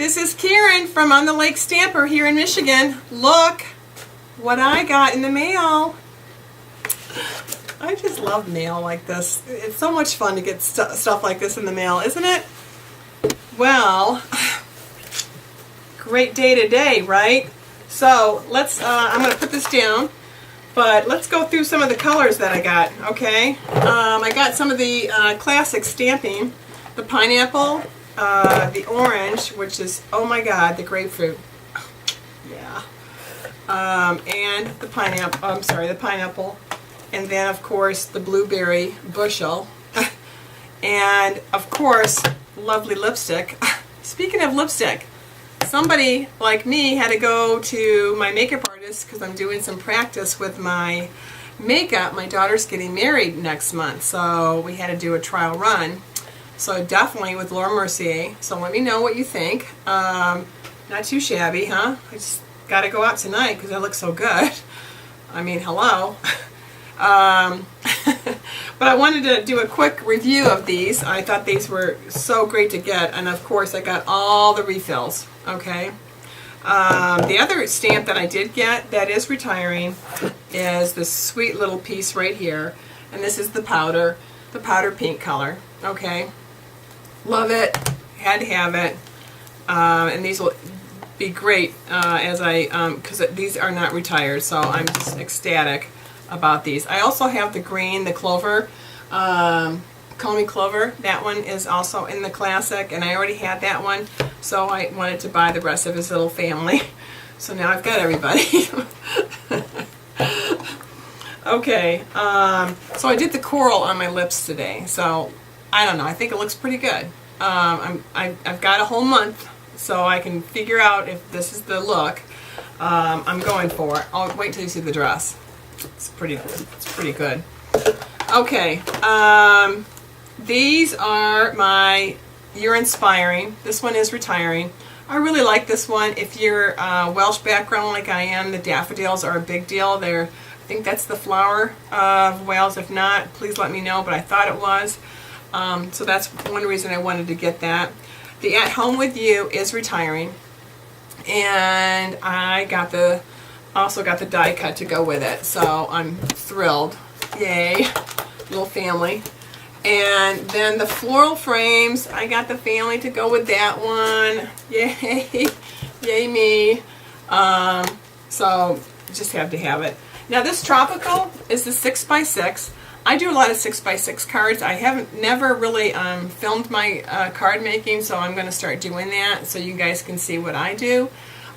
This is Karen from On the Lake Stamper here in Michigan. Look what I got in the mail. I just love mail like this. It's so much fun to get stuff like this in the mail, isn't it? Well, great day today, right? So let's, I'm going to put this down, but let's go through some of the colors that I got, okay? I got some of the classic Stampin', the pineapple, the orange, which is, oh my god, the grapefruit. Yeah. And the pineapple, the pineapple. And then, of course, the blueberry bushel. And, of course, lovely lipstick. Speaking of lipstick, somebody like me had to go to my makeup artist because I'm doing some practice with my makeup. My daughter's getting married next month, so we had to do a trial run. So definitely with Laura Mercier. So let me know what you think. Not too shabby, huh? I just got to go out tonight because I look so good. I mean, hello. But I wanted to do a quick review of these. I thought these were so great to get, and of course I got all the refills, okay? The other stamp that I did get that is retiring is this sweet little piece right here, and this is the powder pink color, okay? Love it, had to have it, and these will be great as I, because these are not retired, so I'm just ecstatic about these. I also have the green, the clover, Comey Clover. That one is also in the classic, and I already had that one, so I wanted to buy the rest of his little family. So now I've got everybody. Okay, so I did the coral on my lips today, so I don't know, I think it looks pretty good. I've got a whole month, so I can figure out if this is the look I'm going for. I'll wait till you see the dress. It's pretty good. Okay, these are my You're Inspiring. This one is retiring. I really like this one. If you're Welsh background like I am, the daffodils are a big deal. I think that's the flower of Wales. If not, please let me know, but I thought it was. So that's one reason I wanted to get that. The At Home With You is retiring, and I also got the die cut to go with it, so I'm thrilled. Yay, little family. And then the floral frames, I got the family to go with that one. Yay, yay me. So just have to have it. Now this tropical is the 6x6. I do a lot of 6x6 cards. I never really filmed my card making, so I'm going to start doing that so you guys can see what I do.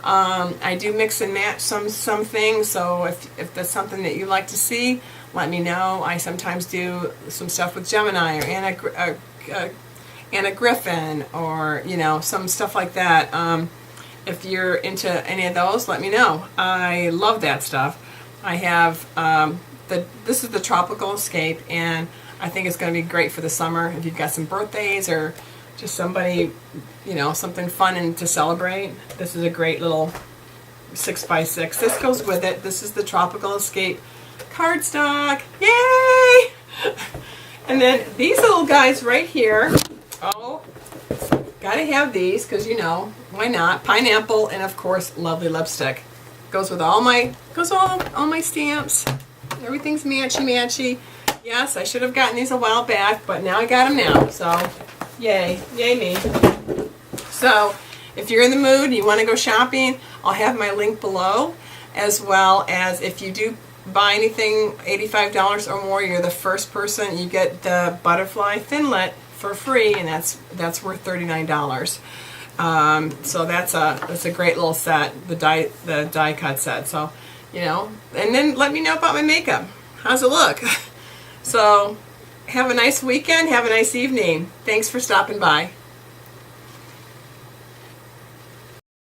I do mix and match some things, so if that's something that you like to see, let me know. I sometimes do some stuff with Gemini or Anna Griffin, or some stuff like that. If you're into any of those, let me know. I love that stuff. I have this is the Tropical Escape, and I think it's going to be great for the summer if you've got some birthdays or just somebody, something fun and to celebrate. This is a great little 6x6. This goes with it. This is the Tropical Escape cardstock. Yay! And then these little guys right here. Oh, gotta have these because why not? Pineapple, and of course lovely lipstick. Goes with all my stamps. Everything's matchy. Yes, I should have gotten these a while back, but now I got them now. So yay me. So if you're in the mood and you want to go shopping, I'll have my link below, as well as if you do buy anything $85 or more, you're the first person, you get the butterfly thinlet for free, and that's worth $39. So that's a great little set, the die cut set. So and then let me know about my makeup. How's it look? So have a nice weekend, have a nice evening. Thanks for stopping by.